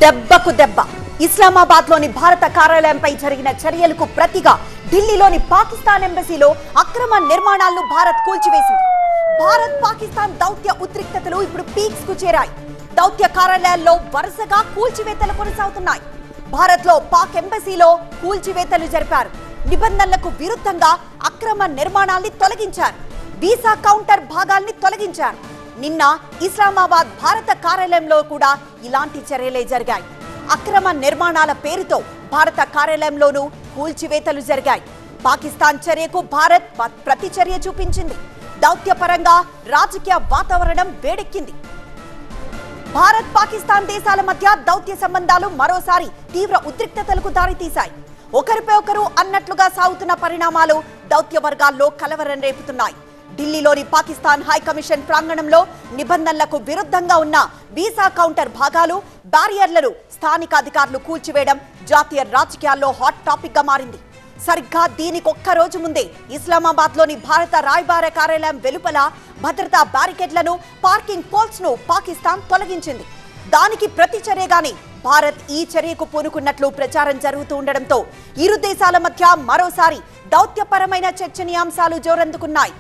దెబ్బకు దెబ్బ ఇస్లామాబాద్ లోని భారత కార్యాలయంపై జరిగిన చర్యలకు ప్రతిగా ఢిల్లీలోని పాకిస్తాన్ ఎంబసీలో అక్రమ నిర్మాణాలను భారత్ కూల్చివేసింది. భారత్ పాకిస్తాన్ దౌత్య ఉద్రిక్తతలు ఇప్పుడు పీక్స్ కు చేరాయి. దౌత్య కార్యాలయాల్లో వరుసగా కూల్చివేతలు కొనసాగుతున్నాయి. భారత్ లో పాక్ ఎంబసీలో కూల్చివేతలు జరిపారు. నిబంధనలకు విరుద్ధంగా అక్రమ నిర్మాణాల్ని తొలగించారు. వీసా కౌంటర్ భాగాల్ని తొలగించారు. నిన్న ఇస్లామాబాద్ భారత కార్యాలయంలో కూడా ఇలాంటి చర్యలే జరిగాయి. అక్రమ నిర్మాణాల పేరుతో భారత కార్యాలయంలోనూ కూల్చివేతలు జరిగాయి. పాకిస్తాన్ చర్యకు భారత్ ప్రతిచర్య చూపించింది. దౌత్యపరంగా రాజకీయ వాతావరణం వేడెక్కింది. భారత్ పాకిస్తాన్ దేశాల మధ్య దౌత్య సంబంధాలు మరోసారి తీవ్ర ఉద్రిక్తతలకు దారితీశాయి. ఒకరిపై ఒకరు అన్నట్లుగా సాగుతున్న పరిణామాలు దౌత్య వర్గాల్లో కలవరం రేపుతున్నాయి. ఢిల్లీలోని పాకిస్తాన్ హై కమిషన్ ప్రాంగణంలో నిబంధనలకు విరుద్ధంగా ఉన్న వీసా కౌంటర్ భాగాలు, బ్యారియర్లను స్థానిక అధికారులు కూల్చివేయడం జాతీయ రాజకీయాల్లో హాట్ టాపిక్ గా మారింది. సరిగ్గా దీనికి ఒక్క రోజు ముందే ఇస్లామాబాద్ లోని భారత రాయబార కార్యాలయం వెలుపల భద్రతా బ్యారికేడ్లను, పార్కింగ్ పోల్స్ ను పాకిస్తాన్ తొలగించింది. దానికి ప్రతిచర్యగానే భారత్ ఈ చర్యకు పూనుకున్నట్లు ప్రచారం జరుగుతూ ఉండడంతో ఇరు దేశాల మధ్య మరోసారి దౌత్యపరమైన చర్చనీయాంశాలు జోరందుకున్నాయి.